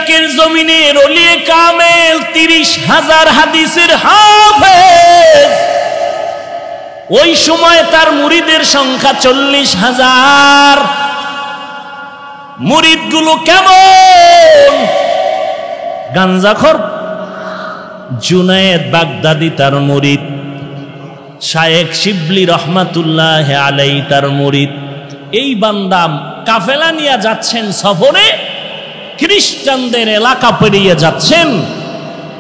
ইরাকের জমিনের ওলিয়ে কামেল 30,000 হাদিসের হাফেজ। ওই সময় তার মুরিদের সংখ্যা 40,000। মুরিদগুলো কেমন? গাঞ্জাখোর। জুনায়েদ বাগদাদি তার মুরিদ, শায়েখ শিবলি রহমাতুল্লাহ আলাইহি তার মুরিদ। এই বান্দা কাফেলা নিয়ে যাচ্ছেন সফরে, খ্রিস্টানদের এলাকা পেরিয়ে যাচ্ছেন।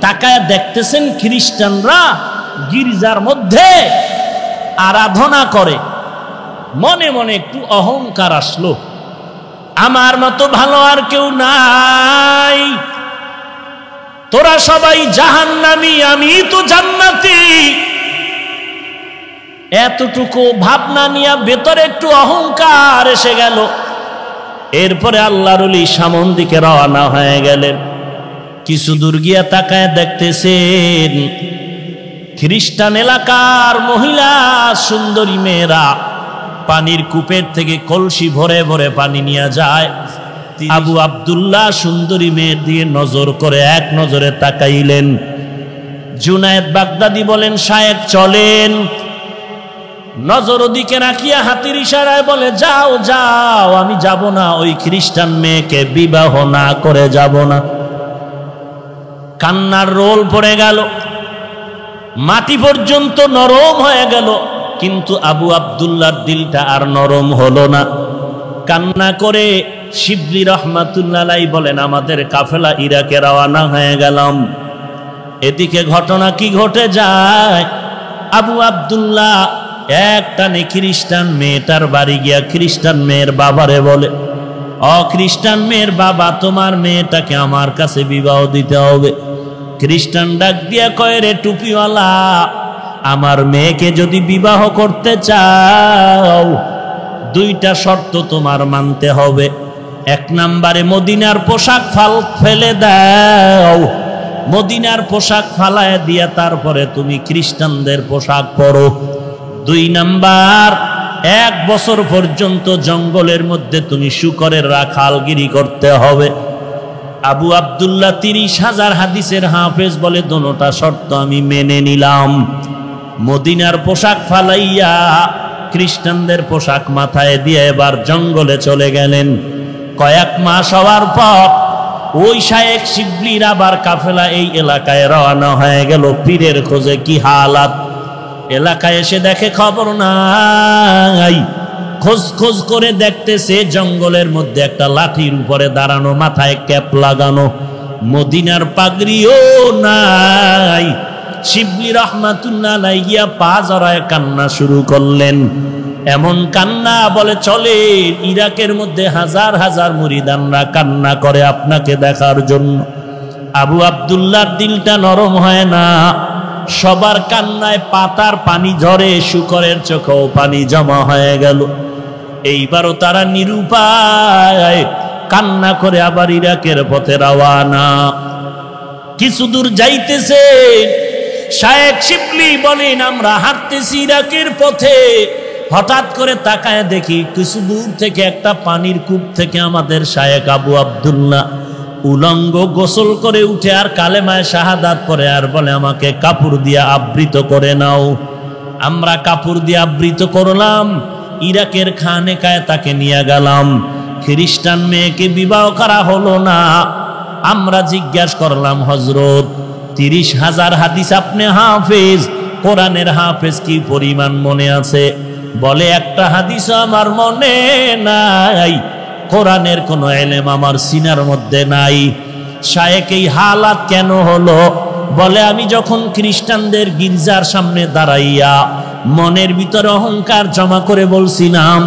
তাকায় দেখতেছেন খ্রিস্টানরা গির্জার মধ্যে আরাধনা করে। মনে মনে একটু অহংকার আসলো, আমার মতো ভালো আর কেউ নাই, তোরা সবাই জাহান্নামী, আমি তো জান্নাতি। এতটুকু ভাবনা নিয়ে ভেতরে একটু অহংকার এসে গেল। এরপরে আল্লাহর ওলি সামন দিকে রওনা হয়ে গেলেন। কিছু দূর গিয়া তাকায় দেখতেছেন খ্রিস্টান এলাকার মহিলা সুন্দরী মেয়েরা পানির কূপের থেকে কলসি ভরে ভরে পানি নিয়ে যায়। আবু আব্দুল্লাহ সুন্দরী মেয়ের দিয়ে নজর করে এক নজরে তাকাইলেন। জুনায়েদ বাগদাদি বলেন, শায়েখ চলেন। নজর ওদিকে রাখিয়া হাতের ইশারায় বলে, যাও যাও, আমি যাব না, ওই খ্রিস্টান মেয়েকে বিবাহ না করে যাব না। কান্নার রোল পড়ে গেল, মাটি পর্যন্ত নরম হয়ে গেল, কিন্তু আবু আব্দুল্লাহর দিলটা আর নরম হলো না। কান্না করে শিবলি রহমাতুল্লাহ আলাইহি বলেন, আমাদের কাফেলা ইরাকে রওনা হয়ে গেলাম। এদিকে ঘটনা কি ঘটে যায়, আবু আব্দুল্লাহ একটানে খ্রিস্টান মেয়েটার বাড়ি গিয়া খ্রিস্টান মেয়ের বাবারে বলে, খ্রিস্টান মেয়ের বাবা, তোমার মেয়েটাকে আমার কাছে বিবাহ দিতে হবে। খ্রিস্টান ডাক দিয়া কয়, রে টুপিওয়ালা, আমার মেয়েকে যদি বিবাহ করতে চাও দুইটা শর্ত তোমার মানতে হবে। এক নম্বরে মদিনার পোশাক ফেলে দাও, মদিনার পোশাক ফালায় দিয়া তারপরে তুমি খ্রিস্টানদের পোশাক পরো। 2 নাম্বার, 1 বছর পর্যন্ত জঙ্গলের মধ্যে তুমি শূকরের রাখালগিরি করতে হবে। আবু আব্দুল্লাহ 30,000 হাদিসের হাফেজ বলে, দোনোটা শর্ত আমি মেনে নিলাম। মদিনার পোশাক ফালাইয়া খ্রিস্টানদের পোশাক মাথায় দিয়ে এবার জঙ্গলে চলে গেলেন। কয়েক মাস হওয়ার পর ওই শায়েখ শিবলির আবার কাফেলা এই এলাকায় রওনা হয়ে গেল পীরের খোঁজে। কি হালাত! এলাকায় এসে দেখে খবর নাই। খোঁজ খোঁজ করে দেখতেছে জঙ্গলের মধ্যে একটা লাঠির উপরে দাঁড়ানো, মাথায় ক্যাপ লাগানো, মদিনার পাগড়িও নাই। শিবলি রহমাতুল্লাহ আলাইহি গিয়া পা জড়ায় কান্না শুরু করলেন। এমন কান্না বলে চলে, ইরাকের মধ্যে হাজার হাজার মুরিদানরা কান্না করে আপনাকে দেখার জন্য। আবু আব্দুল্লাহর দিলটা নরম হয় না, সবার কান্নায় পাতার পানি ঝরে, শূকরের চোখেও পানি জমা হয়ে গেল। এইবারও তারা নিরুপায় কান্না করে আবার ইরাকের পথে রওয়ানা। কিছু দূর যাইতেছে, শায়েখ শিবলি বলেন, আমরা হাঁটতেছি ইরাকের পথে, হঠাৎ করে তাকায় দেখি কিছু দূর থেকে একটা পানির কূপ থেকে আমাদের শায়েখ আবু আব্দুল্লাহ উলঙ্গ গোসল করে উঠে আর কালেমায় শাহাদাত পড়ে আর বলে, আমাকে কাপড় দিয়ে আবৃত করে নাও। আমরা কাপড় দিয়ে আবৃত করলাম, ইরাকের খানেকায় তাকে নিয়ে গেলাম। খ্রিস্টান মেয়েকে বিবাহ করা হলো না। আমরা জিজ্ঞাসা করলাম, হযরত 30,000 হাদিস আপনি হাফেজ, কোরআনের হাফেজ কি পরিমাণ মনে আছে? বলে, একটা হাদিস আমার মনে নাই, কোরআনের কোনো ইলম আমার সিনার মধ্যে নাই। শায়েখ এই হালাত কেন হলো? বলে, আমি যখন খ্রিস্টানদের গির্জার সামনে দাঁড়াইয়া মনের ভিতরে অহংকার জমা করে বলছিলাম,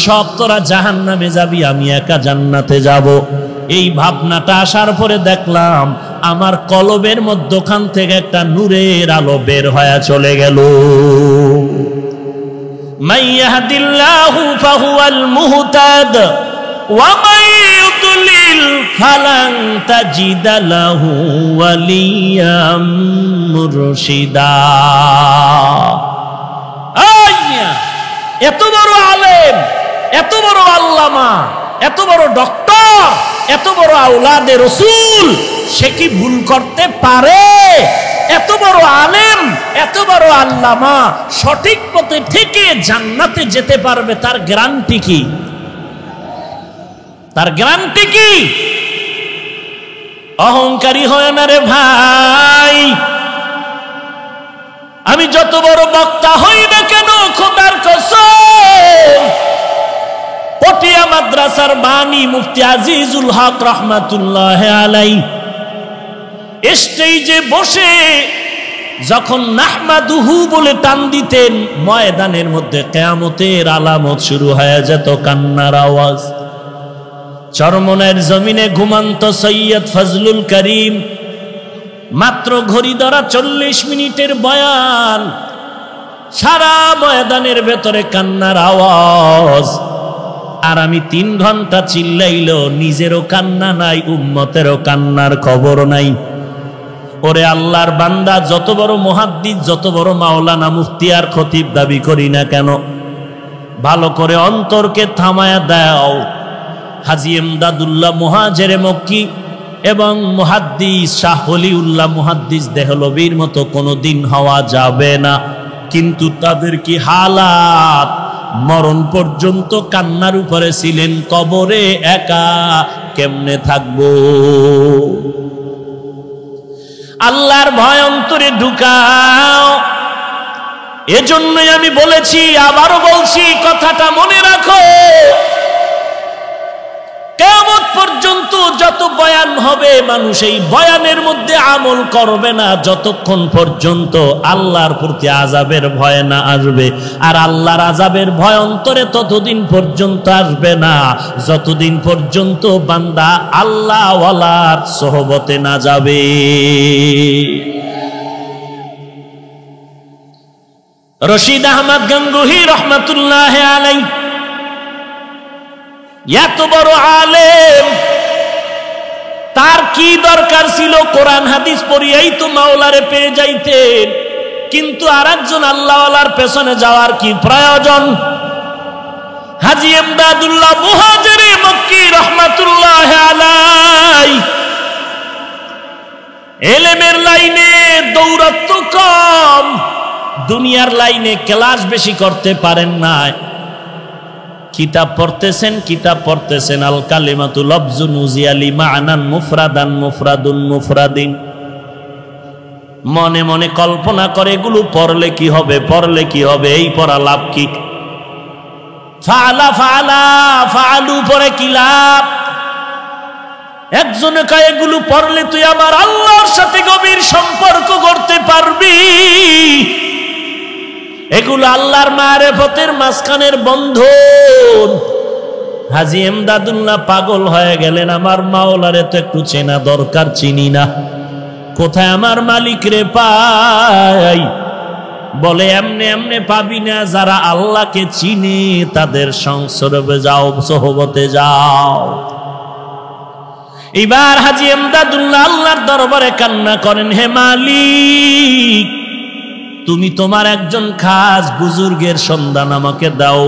সব তোরা জাহান্নামে যাবি, আমি একা জান্নাতে যাব। এই ভাবনাটা আসার পরে দেখলাম আমার কলবের মধ্যখান থেকে একটা নূরের আলো বের হয়ে চলে গেল। মাইয়াহদিল্লাহু ফাহুয়াল মুহতাদ ওয়া মান ইউদ্লিল ফালান তাজিদ লাহু ওয়ালিয়াম মুরশিদা। এত বড় আলেম, এত বড় আল্লামা, এত বড় ডক্টর, পয়গম্বর, এত বড় আওলাদে রসুল, সে কি ভুল করতে পারে? এত বড় আলেম, এত বড় আল্লামা সঠিক পথে থেকে জান্নাতে যেতে পারবে, তার গ্যারান্টি কি? তার গ্যারান্টি কি? অহংকারী হয় না রে ভাই। আমি যত বড় বক্তা হই না কেন, খোদার কসম, পটিয়া মাদ্রাসার বাণী মুফতি আজিজুল হক রহমাতুল্লাহ আলাইহি স্টেজে বসে যখন নাহমাদুহু বলে টান দিতেন, ময়দানের মধ্যে কিয়ামতের আলামত শুরু হয়ে যেত, কান্নার আওয়াজ। চরমনের জমিনে ঘুমন্ত সৈয়দ ফজলুল করিম, মাত্র ঘড়ি ধরা 40 মিনিটের বয়ান, সারা ময়দানের ভেতরে কান্নার আওয়াজ। আর আমি 3 ঘন্টা চিল্লাইলেও নিজেরও কান্না নাই, উম্মতেরও কান্নার খবর নাই। ওরে আল্লাহর বান্দা, যত বড় মুহাদ্দিস, যত বড় মাওলানা, মুফতি আর খতিব দাবি করি না কেন, ভালো করে অন্তরকে থামায়া দাও। হাজী ইমদাদুল্লাহ মুহাজিরে মক্কি এবং মুহাদ্দিস শাহ ওলিউল্লাহ মুহাদ্দিস দেহলভীর মতো কোনোদিন হওয়া যাবে না, কিন্তু তাদের কি হালাত! মরণ পর্যন্ত কান্নার উপরে ছিলেন, কবরে একা কেমনে থাকবো? আল্লাহর ভয় অন্তরে ঢুকাও। এজন্যই আমি বলেছি, আবারও বলছি, কথাটা মনে রাখো। কিয়ামত পর্যন্ত যত বয়ান হবে, মানুষ এই বয়ানের মধ্যে আমল করবে না যতক্ষণ পর্যন্ত আল্লাহর প্রতি আযাবের ভয় না আসবে। আর আল্লাহর আযাবের ভয় অন্তরে ততদিন পর্যন্ত আসবে না যতদিন পর্যন্ত বান্দা আল্লাহ ওয়ালার সোহবতে না যাবে। রশিদ আহমদ গঙ্গুহি রহমাতুল্লাহ আলাইহি এত বড় আলেম, তার কি দরকার ছিল? কোরআন হাদিস পড়িয়াই তো মাওলারে পেয়ে যাইতেন, কিন্তু আরেকজন আল্লাহওয়ালার পেছনে যাওয়ার কি প্রয়োজন? হাজী ইমদাদুল্লাহ মুহাজিরে মক্কি রহমাতুল্লাহ আলাইহি ইলমের লাইনে দৌরাত্ম কম, দুনিয়ার লাইনে ক্লাস বেশি করতে পারেন না। কিতাব পড়তেছেন, আল কালিমাতু লফজুন উজিয়ালি মা'নান মুফরাদান মুফরাদুন মুফরাদিন। মনে মনে কল্পনা করে, এগুলো পড়লে কি হবে, পড়লে কি হবে, এই পড়া লাভ কি? ফাআলা ফাআলা ফাআলু পড়ে কি লাভ? একজনে কয়, এগুলো পড়লে তুই আমার আল্লাহর সাথে গভীর সম্পর্ক করতে পারবি, এগুলো আল্লাহর মারিফতের মাঝখানের বন্ধন। হাজী ইমদাদুল্লাহ পাগল হয়ে গেলেন, আমার মাওলারে তো একটু চেনা দরকার, চিনি না, কোথায় আমার মালিক রে পাই? বলে, এমনে এমনে পাবি না, যারা আল্লাহকে চিনে তাদের সংসর্গে যাও, সোহবতে যাও। এবার হাজী ইমদাদুল্লাহ আল্লাহর দরবারে কান্না করেন, হে মালিক, তুমি তোমার একজন খাস বুজুর্গের সন্ধান আমাকে দাও,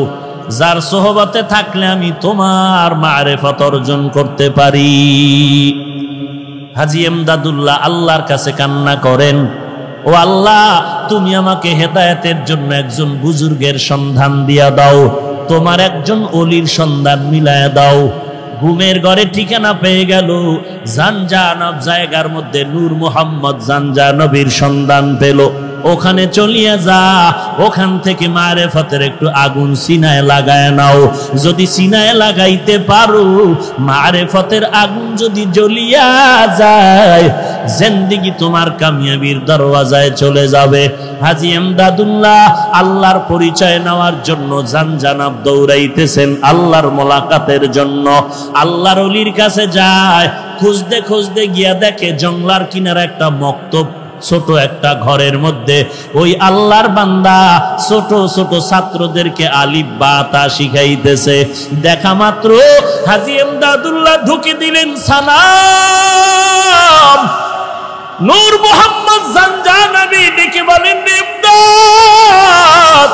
যার সোহবতে থাকলে আমি তোমার মারিফত অর্জন করতে পারি। হাজী ইমদাদুল্লাহ আল্লাহর কাছে কান্না করেন, ও আল্লাহ, তুমি আমাকে হেদায়েতের জন্য একজন বুজুর্গের সন্ধান দিয়া দাও, তোমার একজন ওলির সন্ধান মিলায়া দাও। ঘুমের ঘরে ঠিকানা পেয়ে গেল, জানজানব জায়গার মধ্যে নূর মুহাম্মদ জানজানবীর সন্ধান পেল। ওখানে চলিয়া যা, ওখান থেকে মারিফতের একটু আগুন সিনায় লাগায় নাও। যদি সিনায় লাগাইতে পারো, মারিফতের আগুন যদি জ্বলিয়া যায়, জিন্দেগি তোমার কামিয়াবির দরওয়াজায় চলে যাবে। হাজী ইমদাদুল্লাহ আল্লাহর পরিচয় নেওয়ার জন্য জানজানব দৌড়াইতেছেন, আল্লাহর মোলাকাতের জন্য। আল্লাহর ওলির কাছে যায়, খুঁজতে খুঁজতে গিয়া দেখে জংলার কিনারে একটা মক্তব, ছোট একটা ঘরের মধ্যে ওই আল্লাহর বান্দা ছোট ছোট ছাত্রদেরকে আলিফ বা তা শিখাইতেছে। দেখা মাত্র হাজী ইমদাদুল্লাহ ঢুকে দিলেন সালাম। নূর মুহাম্মদ জানজানবী ডেকে বলেন, ইমদাদ,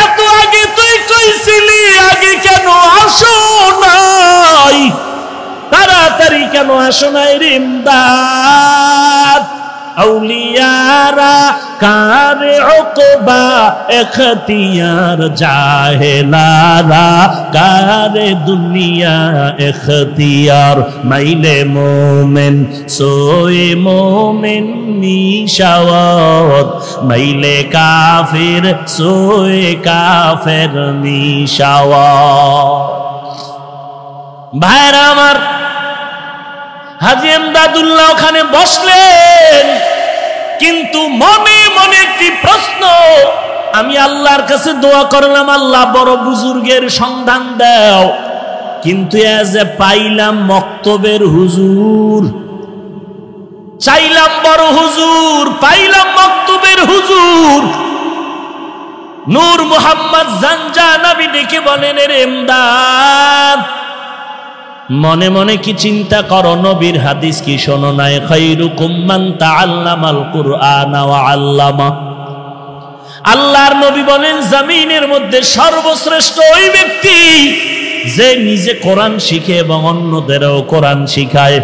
এত আগে তুই কইছিলি, আগে কেন আসো নাই? তাড়াতাড়ি কেন আসো না রে ইমদাদ? আউলিয়ারা কারে উকবা এখতিয়ার, জাহেলারা কারে দুনিয়া এখতিয়ার। মাইলে মোমেন সোয়ে মোমেন নিশাওয়াত, মাইলে কাফির সোয়ে কাফের নিশাওয়াত। ভাইরা আমার, হাজী ইমদাদুল্লাহ ওখানে বসলেন, কিন্তু মনে মনে একটি প্রশ্ন। আমি আল্লাহর কাছে দোয়া করলাম, আল্লাহ বড় বুজুর্গের সন্ধান দাও, কিন্তু যে পাইলাম মক্তবের হুজুর। চাইলাম বড় হুজুর, পাইলাম মক্তবের হুজুর। নূর মোহাম্মদ জানজানাবি ডেকে বলেন, রে ইমদাদ, মনে মনে কি চিন্তা করো? নবীর হাদিস কি শোনো নাই? খায়রুকুম মান তাআল্লামাল কুরআনা ওয়া আল্লামা। আল্লাহর নবী বলেন, জমিনের মধ্যে সর্বশ্রেষ্ঠ ওই ব্যক্তি যে নিজে কোরআন শিখে এবং অন্যদেরও কোরআন শিখায়।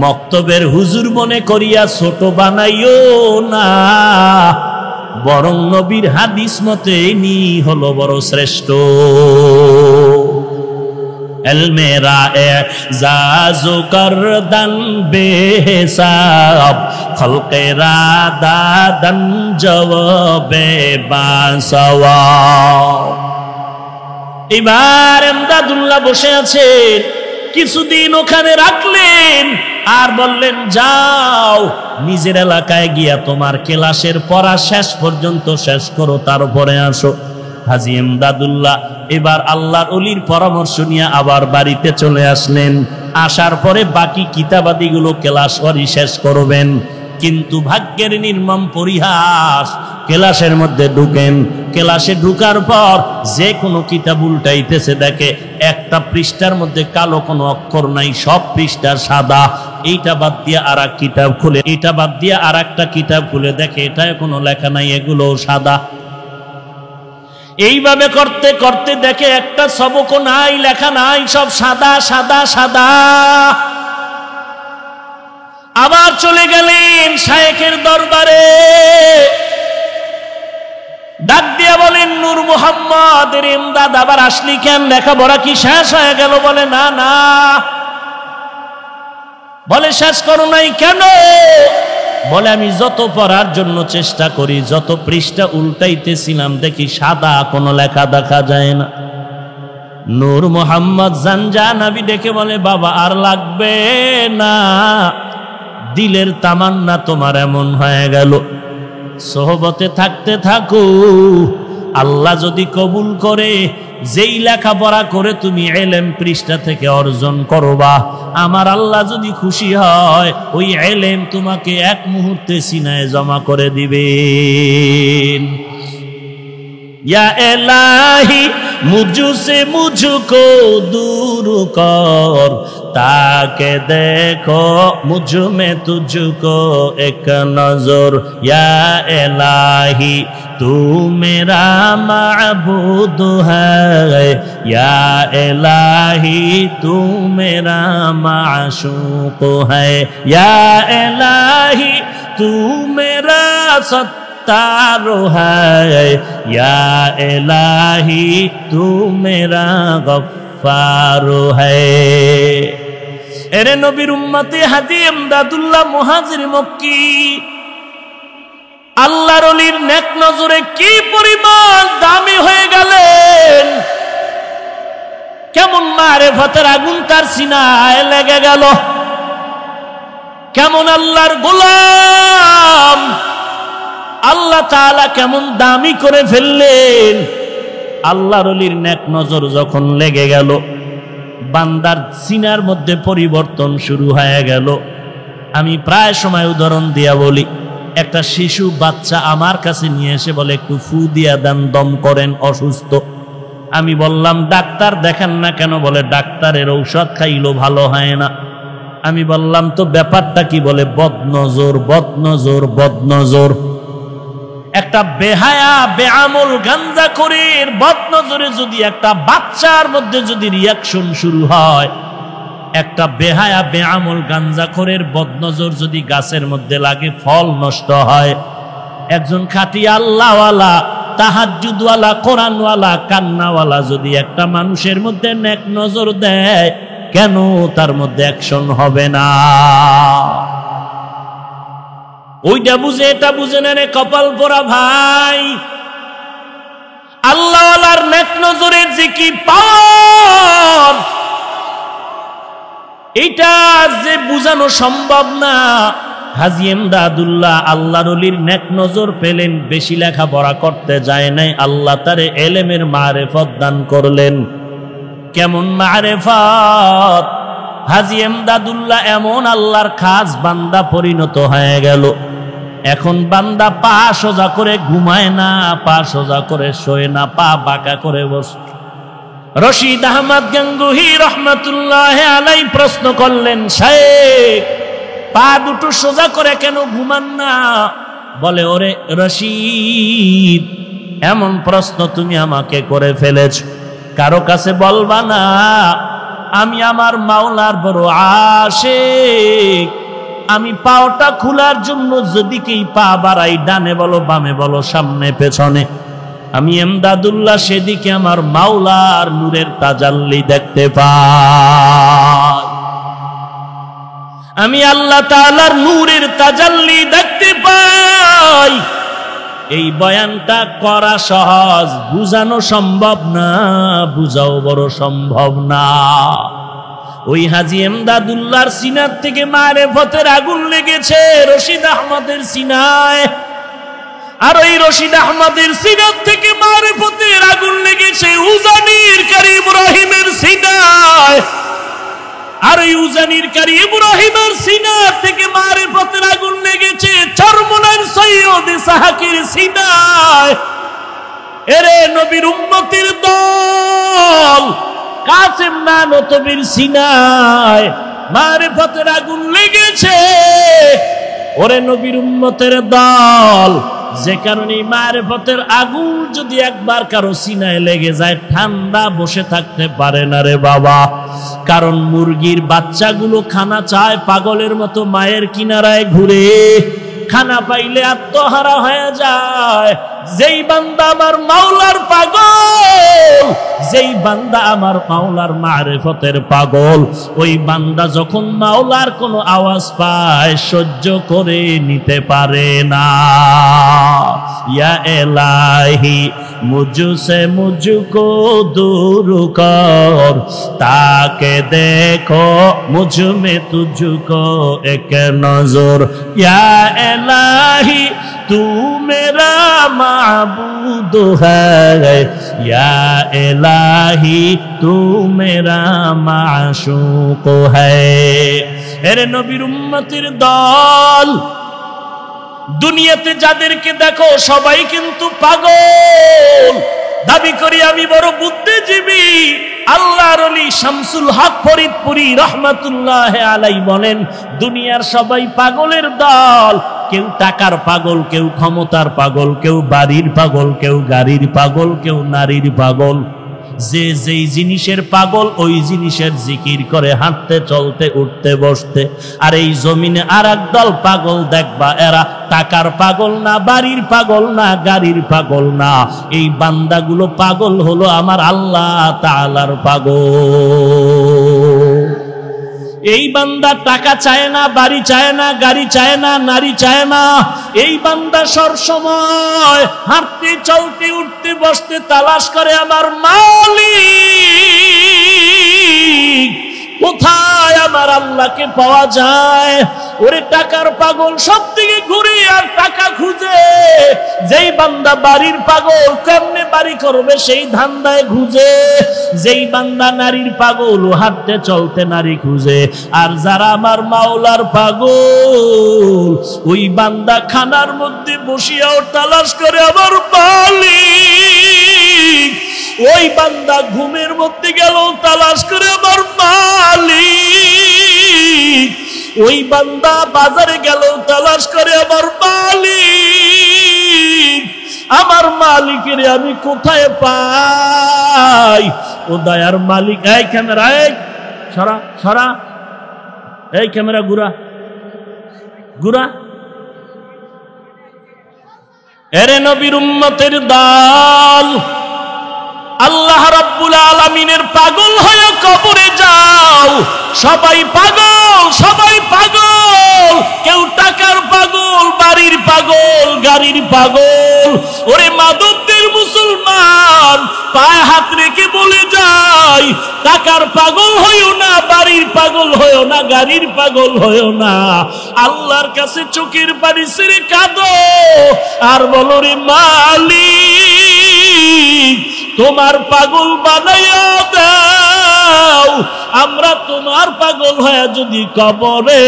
মক্তবের হুজুর মনে করিয়া ছোট বানাইও না, বরং নবীর হাদিস মতে নি হলো বড় শ্রেষ্ঠ। এলমেরা এজাজু করদন বেহিসাব, খলকেরা দাদন জওয়াবে বাসওয়াব। এবার ইমদাদুল্লাহ বসে আছেন, কিছুদিন ওখানে রাখলেন আর বললেন, যাও নিজের এলাকায় গিয়া তোমার ক্লাসের পড়া শেষ পর্যন্ত শেষ করো, তারপরে আসো। হাজী ইমদাদুল্লাহ এবার আল্লাহর ওলির পরামর্শ নিয়ে আবার বাড়িতে চলে আসলেন। আসার পরে বাকি কিতাবাদিগুলো ক্লাস করি শেষ করবেন, কিন্তু ভাগ্যের নির্মম পরিহাস, ক্লাসের মধ্যে ঢুকেন। ক্লাসে ঢুকার পর যে কোনো কিতাব উল্টাইতেছে, দেখে একটা পৃষ্ঠার মধ্যে কালো কোনো অক্ষর নাই, সব পৃষ্ঠা সাদা। এইটা বাদ দিয়ে আর এক কিতাব খুলে, এইটা বাদ দিয়ে আর একটা কিতাব খুলে দেখে এটায় কোনো লেখা নাই, এগুলো সাদা। এইভাবে করতে করতে দেখে একটা সবকও নাই, লেখা নাই, সব সাদা সাদা সাদা। আবার চলে গেলেন শায়েখের দরবারে, ডাক দিয়া বলেন, নূর মোহাম্মদ ইমদাদ আবার আসলি কেন? লেখাপড়া কি শেষ হয়ে গেল? বলে না না। বলে শেষ করো নাই কেন? বলে আমি যত পড়ার জন্য চেষ্টা করি, যত পৃষ্ঠা উল্টাইতেছিলাম দেখি সাদা, কোনো লেখা দেখা যায় না। নূর মোহাম্মদ জানজানাবি ডেকে বলে, বাবা আর লাগবে না, দিলের তামান্না তোমার এমন হয়ে গেল, সোহবতে থাকতে থাকো, আল্লাহ যদি কবুল করে যেই লেখাপড়া করে তুমি এলেম পৃষ্ঠা থেকে অর্জন করবা, আমার আল্লাহ যদি খুশি হয় ওই এলেম তোমাকে এক মুহূর্তে সিনায় জমা করে দিবেন। या इलाही मुझसे मुझको दूर कर, ताके देखो मुझ में तुझको एक नजर। या इलाही तू मेरा माबूद है, या इलाही तू मेरा माशूक है, या इलाही तू मेरा तारो है, या इलाही तू मेरा गफ्फारो है। एरे नबीर उम्मती हाजी इमदादुल्लाह मुहाजिर मक्की আল্লাহর ওলির নেক নজরে কি পরিমাণ দামি হয়ে গেলেন, কেমন মারেফতের আগুন তার সিনায় লেগে গেল, কেমন আল্লাহর গোলাম, আল্লাহ তাআলা কেমন দামি করে ফেললেন। আল্লাহর ওলির নেক নজর যখন লেগে গেল, বান্দার সিনার মধ্যে পরিবর্তন শুরু হয়ে গেল। আমি প্রায় সময় উদাহরণ দিয়া বলি, একটা শিশু বাচ্চা আমার কাছে নিয়ে এসে বলে একটু ফু দিয়া দেন, দম করেন, অসুস্থ। আমি বললাম ডাক্তার দেখান না কেন? বলে ডাক্তারের ঔষধ খাইলো ভালো হয় না। আমি বললাম তো ব্যাপারটা কি? বলে বদনজর, বদনজর, বদনজর। একটা বেহায়া বেআমল গাঞ্জাখোরের বদনজরে যদি একটা বাচ্চার মধ্যে যদি রিয়াকশন শুরু হয়, একটা বেহায়া বেআমল গাঞ্জাখোরের বদনজর যদি গাছের মধ্যে লাগে ফল নষ্ট হয়। একজন খাঁটি আল্লাহওয়ালা, তাহাজ্জুদওয়ালা, কোরআনওয়ালা, কান্নাওয়ালা যদি একটা মানুষের মধ্যে নেক নজর দেয়, কেন তার মধ্যে অ্যাকশন হবে না? ওইটা বুঝে এটা বুঝে না রে কপাল পোড়া ভাই। আল্লাহওয়ালার নেক নজরের যে কি পাওয়ার, এটা যে বুঝানো সম্ভব না। হাজী এমদাদুল্লাহ আল্লাহর ওলির নেক নজর পেলেন, বেশি লেখাপড়া করতে যায় নাই, আল্লাহ তারে এলেমের মারেফত দান করলেন। কেমন মারেফত! হাজী এমদাদুল্লাহ এমন আল্লাহর খাস বান্দা পরিণত হয়ে গেল। এখন বান্দা পা সোজা করে ঘুমায় না, পা সোজা করে শোয় না, পা বাঁকা করে বসে। রশিদ আহমদ গঙ্গুহি রহমতুল্লাহ আলাই প্রশ্ন করলেন, শায়েখ পা দুটো সোজা করে কেন ঘুমান না? বলে, ওরে রশিদ, এমন প্রশ্ন তুমি আমাকে করে ফেলেছ, কারো কাছে বলবা না। আমি আমার মাওলার বড় আশিক। আমি পাওটা খোলার জন্য যেদিকেই পা বাড়াই, ডানে বলো বামে বলো সামনে পেছনে, আমি এমদাদুল্লাহ সেদিকে আমার মাওলার নূরের তাজাল্লি দেখতে পাই। আমি আল্লাহ তাআলার নূরের তাজাল্লি দেখতে পাই। এই বয়ানটা করা সহজ, বুঝানো সম্ভব না, বুঝাও বড় সম্ভব না। ওই হাজী এমদাদুল্লাহর সিনার থেকে মারেফতের আগুন লেগেছে রশিদ আহমদের সিনায়, আর ওই রশিদ আহমদের সিনার থেকে মারেফতের আগুন লেগেছে উজানির কারি ইব্রাহিমের সিনায়, আর ওই উজানির কারি ইব্রাহিমের সিনার থেকে মারেফতের আগুন লেগেছে চরমনার সৈয়দ ইসহাকের সিনায়। এরে নবীর উম্মতের দল, কাসেম নানতবীর সিনায় মারেফতের আগুন লেগেছে। ওরে নবীর উম্মতের দল, যে কারণে মারেফতের আগুন যদি একবার কারো সিনায় লেগে যায়, ঠান্ডা বসে থাকতে পারে না রে বাবা। কারণ মুরগির বাচ্চাগুলো খানা চায়, পাগলের মতো মায়ের কিনারায় ঘুরে, খানা পাইলে আত্মহারা হয়ে যায়। যেই বান্দা আমার মাওলার পাগল, যেই বান্দা আমার মাওলার মারেফতের পাগল, ওই বান্দা যখন মাওলার কোনো আওয়াজ পায় সহ্য করে নিতে পারে না। ইয়া এলাহি মুঝসে মুঝকো দূর কর, তাকে দেখো মুঝ মে তুঝকো এক নজর। ইয়া এলাহি তু মেরা মাবুদ है, या इलाही तू मेरा माशूक है। এরে নবীর উম্মতের দল, দুনিয়াতে যাদেরকে দেখো সবাই কিন্তু পাগল। দাবি করি আমি বড় বুদ্ধিজীবী। আল্লাহর ওলি শামসুল হক ফরিদপুরি রহমাতুল্লাহ আলাই বলেন, দুনিয়ার সবাই পাগলের দল। কেউ টাকার পাগল, কেউ ক্ষমতার পাগল, কেউ বাড়ির পাগল, কেউ গাড়ির পাগল, কেউ নারীর পাগল। যে যেই জিনিসের পাগল ওই জিনিসের জিকির করে হাঁটতে চলতে উঠতে বসতে। আর এই জমিনে আর এক দল পাগল দেখবা, এরা টাকার পাগল না, বাড়ির পাগল না, গাড়ির পাগল না। এই বান্দাগুলো পাগল হলো আমার আল্লাহ তাআলার পাগল। এই বান্দা টাকা চায় না, বাড়ি চায় না, গাড়ি চায় না, নারী চায় না। এই বান্দা সব সময় হাঁটতে চলতে উঠতে বসতে তালাশ করে আমার মালিক কোথায়, আমার আল্লাহকে পাওয়া যায়। ওরে টাকার পাগল সব দিকে ঘুরে আর টাকা খুঁজে। যেই বান্দা বাড়ির পাগল, কেমনে বাড়ি করবে সেই ধান্দায় খুঁজে। যেই বান্দা নারীর পাগল, ও হাঁটতে চলতে নারী খুঁজে। আর যারা আমার মাওলার পাগল, ওই বান্দা খানার মধ্যে বসিয়াও তালাশ করে আমার মালিক। ওই বান্দা ঘুমের মধ্যে গেল তালাশ করে আমার মালিক। ওই বান্দা বাজারে গেল তালাশ করে আমার মালিক। আমার মালিকের আমি কোথায় পাই? ও দয়ার মালিক, এই ক্যামেরা সরা সরা, এই ক্যামেরা ঘুরা ঘুরা। এরে নবীর উম্মতের দল, আল্লাহ রাব্বুল আলামিনের পাগল হয়ে কবরে যাও। সবাই পাগল, সবাই পাগল, কেউ টাকার পাগল, বাড়ির পাগল, গাড়ির পাগল। ওরে মাদকদের মুসলমান, পায়ে হাত রেখে বলে যায়, টাকার পাগল হইও না, বাড়ির পাগল হইও না, গাড়ির পাগল হইও না। আল্লাহর কাছে চোখের পানি ছেড়ে কাঁদো আর বলো, রে মালিক, তোমার পাগল বানাইয়া দাও। আমরা তোমার পাগল হয়ে যদি কবরে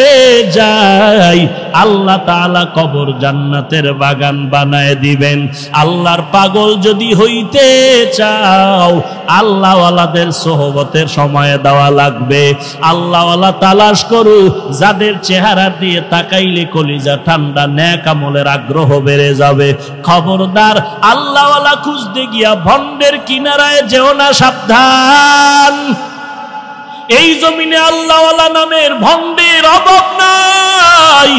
যাই, আল্লাহ তাআলা কবর জান্নাতের বাগান বানায় দিবেন। আল্লাহর পাগল যদি হইতে চাও, আল্লাহওয়ালাদের সোহবতের সময় দেওয়া লাগবে। আল্লাহওয়ালা তালাশ করু, যাদের চেহারা দিয়ে তাকাইলে কলিজা ঠান্ডা, নেক আমলের আগ্রহ বেড়ে যাবে। খবরদার, আল্লাহওয়ালা খুঁজতে গিয়া ভণ্ডের কিনারায় যেও না, সাবধান। এই জমিনে আল্লাহওয়ালা নামের ভণ্ডের অভাব নাই।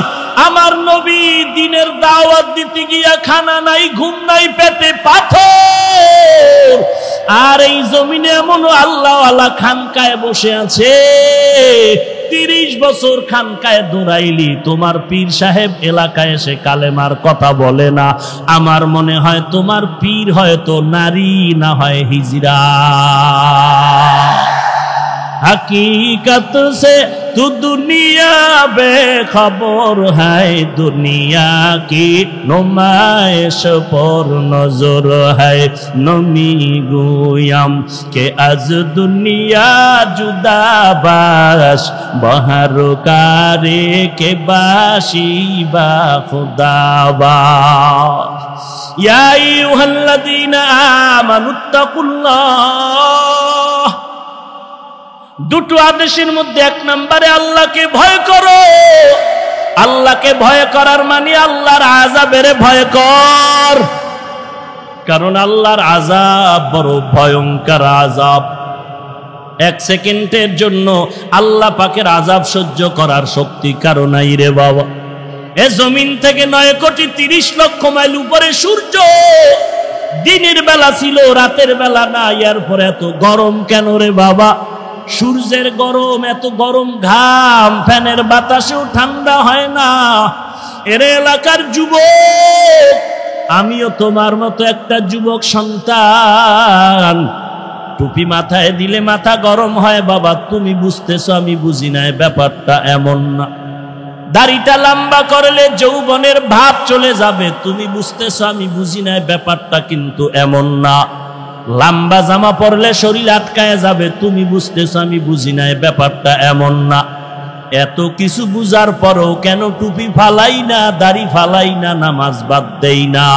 আমার নবী দিনের দাওয়াত দিতে গিয়া খানা নাই, ঘুম নাই, পেটে পাথর। আর এই জমিনে এমন আল্লাহওয়ালা খানকায় বসে আছে, 30 বছর খানকায় দৌড়াইলি, তোমার পীর সাহেব এলাকায় এসে কালেমার কথা বলে না। আমার মনে হয় তোমার পীর হয়তো নারী, না হয় হিজরা। हकीकत से तू दुनिया बेखबर है, दुनिया की नुमाइश पर नजर है। नमी गुयाम के आज दुनिया जुदा बाश, बहर कारे के बाशी बा खुदा बाश। या अय्युहल्लज़ीना আমানুত্তাকুল্লাহ। দুটো আদেশের মধ্যে 1 নম্বরে আল্লাহকে ভয় করো। আল্লাহকে ভয় করার মানে আল্লাহর আযাবের ভয় কর, কারণ আল্লাহর আযাব বড় ভয়ঙ্কর আযাব। 1 সেকেন্ডের জন্য আল্লাহ পাকের আযাব সহ্য করার শক্তি কারো নাই রে বাবা। এ জমিন থেকে 9,30,00,000 মাইল উপরে সূর্য, দিনের বেলা ছিল, রাতের বেলা না। এরপর এত গরম কেন রে বাবা? সূর্যের গরম, এত গরম ঘাম, ফ্যানের বাতাসেও ঠান্ডা হয় না। এর এলাকার যুবক, আমিও তোমার মতো একটা যুবক সন্তান। টুপি মাথায় দিলে মাথা গরম হয় বাবা, তুমি বুঝতেছো, আমি বুঝি না। ব্যাপারটা এমন না। দাড়িটা লম্বা করলে যৌবনের ভাব চলে যাবে, তুমি বুঝতেছো, আমি বুঝি না। ব্যাপারটা কিন্তু এমন না। লম্বা জামা পরলে শরীর আটকায় যাবে, তুমি বুঝতেছো, আমি বুঝি না। ব্যাপারটা এমন না। এত কিছু বুঝার পরও কেন টুপি ফালাই না, দাড়ি ফালাই না, নামাজ বাদ দেই না?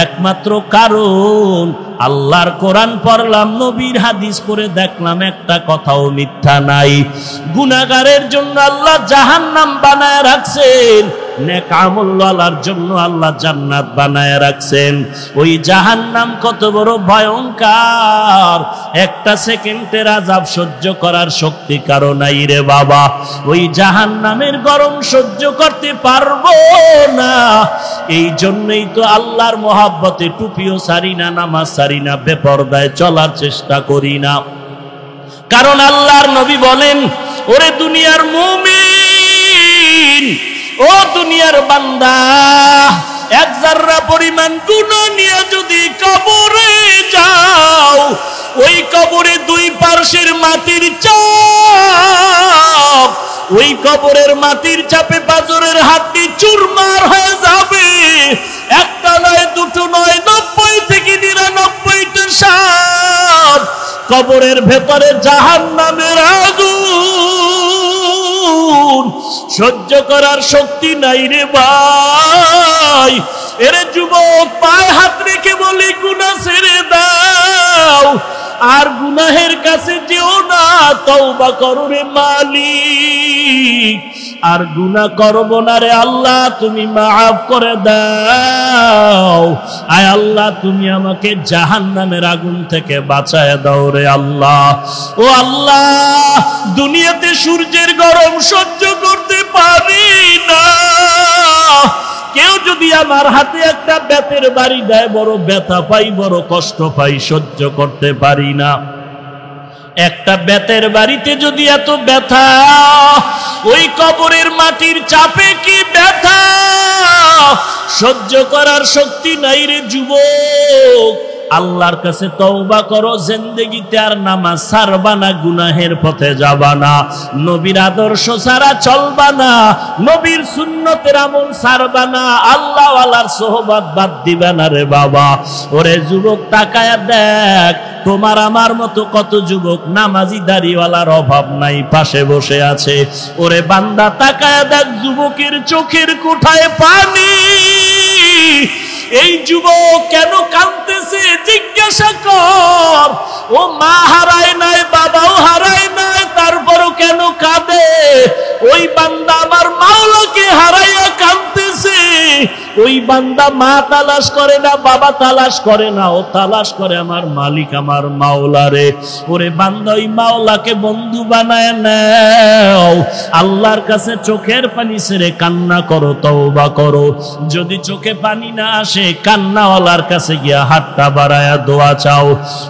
একমাত্র কারণ আল্লাহর কোরআন পড়লাম, নবীর হাদিস পড়ে দেখলাম একটা কথাও মিথ্যা নাই। গুনাহগারের জন্য আল্লাহ জাহান্নাম বানায় রাখছেন, নেক আমলওয়ালার জন্য আল্লাহ জান্নাত বানায় রাখছেন। ওই জাহান্নাম কত বড় ভয়ঙ্কর, 1 সেকেন্ডের আযাব সহ্য করার শক্তি কারো নাই রে বাবা। ওই জাহান্নামের গরম সহ্য করতে পারবো না। এই জন্যই তো আল্লাহর মহাব্বতে টুপিও সারি না, নামাজ সারি না, বেপরদায় চলার চেষ্টা করি না। কারণ আল্লাহর নবী বলেন, ওরে দুনিয়ার মুমিন, ও দুনিয়ার বান্দা, 1 জাররা পরিমাণ গুনাহ নিয়ে যদি কবরে যাও, ওই কবরে 2 পার্শ্বের মাটির চাপ, ওই কবরের মাটির চাপে পাঁজরের হাড্ডি চুরমার হয়ে যাবে। একটা নয়, দুটো নয়, 90 থেকে 99টা সাপ। কবরের ভেতরে জাহান্নামের আগুন সহ্য করার শক্তি নাই রে ভাই। এরে যুবক, পায়ে হাত রেখে বলি, গুনাহ ছেড়ে দাও। আর গুনাহের কাছে যেও না, তওবা করো রে মালিক, আর গুনাহ করব না রে আল্লাহ, তুমি মাফ করে দাও। আয় আল্লাহ, তুমি আমাকে জাহান্নামের আগুন থেকে বাঁচায় দাও রে আল্লাহ। ও আল্লাহ, দুনিয়াতে সূর্যের গরম সহ্য করতে পারি না, কেউ যদি আমার হাতে একটা বেতের বাড়ি দেয়, বড় ব্যথা পাই, বড় কষ্ট পাই, সহ্য করতে পারি না। একটা বেতের বাড়িতে যদি এত ব্যথা, ওই কবরের মাটির চাপে কি ব্যথা সহ্য করার শক্তি নাই রে যুবক। আল্লাহর কাছে তওবা করো, জিন্দেগিতে আর নামাজ ছাড়বা না, গুনাহের পথে যাবা না, নবীর আদর্শ ছাড়া চলবা না, নবীর সুন্নতের আমল ছাড়বা না, আল্লাহ ওয়ালার সোহবত বাদ দিবা না রে বাবা। ওরে যুবক, তাকায়া দেখ, তোমার আমার মতো কত যুবক নামাজি দাড়িওয়ালার অভাব নাই, পাশে বসে আছে। ওরে বান্দা, তাকায়া দেখ, যুবকের চোখের কোঠায় পানি। এই যুবক কেন কাঁদতেছে জিজ্ঞাসা কর। ও মা হারায় নাই, বাবাও হারায় নাই, তারপরও কেন কাঁদে? ওই বান্দা আমার মাওলাকে হারাইয়া কাঁদতেছে। ওই বান্দা মা তালাশ করে না, বাবা তালাশ করে না, ও তালাশ করে আমার মালিক, আমার মাওলারে। ওরে বান্দা, ওই মাওলাকে বন্ধু বানায় নাও। আল্লাহর কাছে চোখের পানি ছেড়ে কান্না করো, তওবা করো। যদি চোখে পানি না আসে, কান্নাওয়ালার কাছে গিয়া হাতটা বাড়ায়া দোয়া চাও।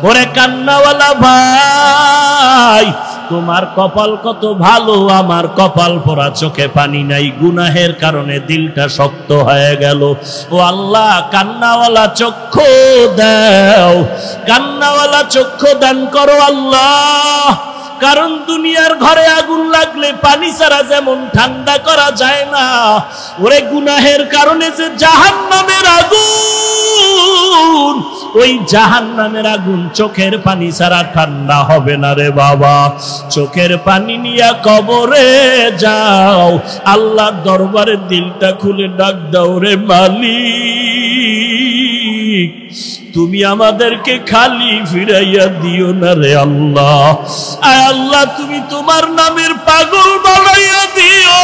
ওরে কান্নাওয়ালা ভাই, তোমার কপাল কত ভালো, আমার কপাল পোড়া, চোখে পানি নাই, গুনাহের কারণে দিলটা শক্ত হয়ে গেল। ও আল্লাহ, কান্নাওয়ালা চক্ষু দাও, কান্নাওয়ালা চক্ষু দান করো আল্লাহ। কারণ দুনিয়ার ঘরে আগুন লাগলে পানি ছাড়া যেমন ঠান্ডা করা যায় না, ওরে গুনাহের কারণে যে জাহান্নামের আগুন, ওই জাহান্নামের আগুন চোখের পানি ছাড়া ঠান্ডা হবে না রে বাবা। চোখের পানি নিয়ে কবরে যাও, আল্লাহর দরবারে দিলটা খুলে ডাক দাও, রে মালিক, তুমি আমাদেরকে খালি ফিরাইয়া দিও না রে আল্লাহ। আয় আল্লাহ, তুমি তোমার নামের পাগল বানাইয়া দিও,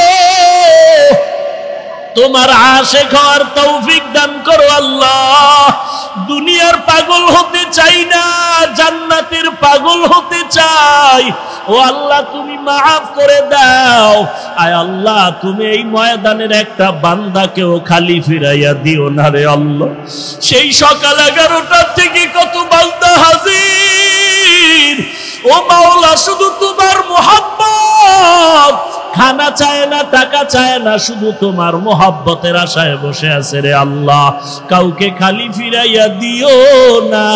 তোমার আশিক হওয়ার তৌফিক দান করো আল্লাহ। দুনিয়ার পাগল হতে চাই না, জান্নাতের পাগল হতে চাই। ও আল্লাহ, তুমি মাফ করে দাও। আয় আল্লাহ, তুমি এই ময়দানের একটা বান্দাকেও খালি ফিরাইয়া দিও না রে আল্লাহ। সেই সকাল 11টার থেকে কত বান্দা হাজির, ও মাওলা, শুধু তোমার মুহাব্বত, খানা চায় না, টাকা চায় না, শুধু তোমার মোহাব্বতের আশায় বসে আছে রে আল্লাহ। কাউকে খালি ফিরাইয়া দিও না,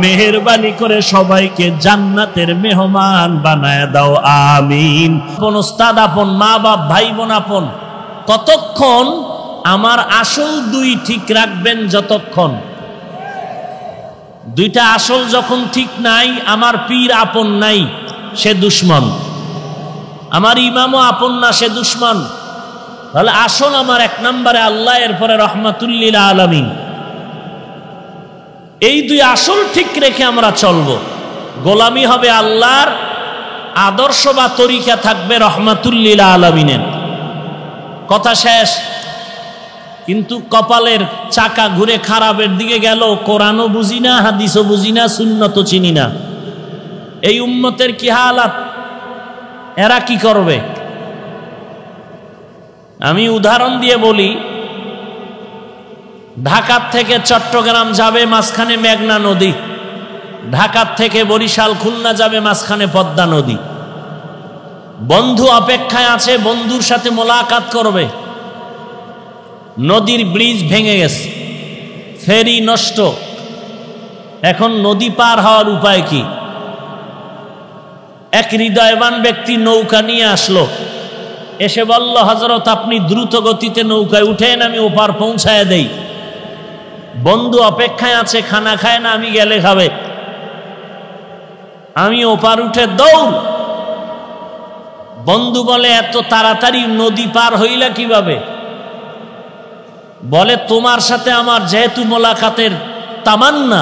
মেহেরবানি করে সবাইকে জান্নাতের মেহমান বানায় দাও, আমিন। আপন ওস্তাদ আপন, মা বাপ, ভাই বোন আপন, কতক্ষণ আমার আসল দুই ঠিক রাখবেন? যতক্ষণ দুইটা আসল যখন ঠিক নাই, আমার পীর আপন নাই, সে দুশ্মন। আমার ইমামও আপন না, সে দুশ্মন। তাহলে আসল আমার এক নম্বরে আল্লাহ, এরপরে রহমাতুল্লিল আলামিন। এই দুই আসল ঠিক রেখে আমরা চলবো। গোলামি হবে আল্লাহর, আদর্শ বা তরিকা থাকবে রহমাতুল্লিল আলামিনের। কথা শেষ। কিন্তু কপালের চাকা ঘুরে খারাপের দিকে গেল, কোরআনও বুঝি না, হাদিসও বুঝি না, সুন্নতও চিনি না। এই উম্মতের কি হালাত, এরা কি করবে? আমি উদাহরণ দিয়ে বলি, ঢাকার থেকে চট্টগ্রাম যাবে, মাঝখানে মেঘনা নদী। ঢাকার থেকে বরিশাল খুলনা যাবে, মাঝখানে পদ্মা নদী। বন্ধু অপেক্ষায় আছে, বন্ধুর সাথে মোলাকাত করবে। নদীর ব্রিজ ভেঙে গেছে, ফেরি নষ্ট, এখন নদী পার হওয়ার উপায় কি? এক হৃদয়বান ব্যক্তি নৌকা নিয়ে আসলো, এসে বলল, হযরত, আপনি দ্রুত গতিতে নৌকায় উঠেন, আমি ওপার পৌঁছায় দেই। বন্ধু অপেক্ষায় আছে, খানা খায় না, আমি গেলে খাবে। আমি ওপার উঠে দৌড়। বন্ধু বলে, এত তাড়াতাড়ি নদী পার হইলা কিভাবে? বলে, তোমার সাথে আমার যেহেতু মোলাকাতের তামান্না,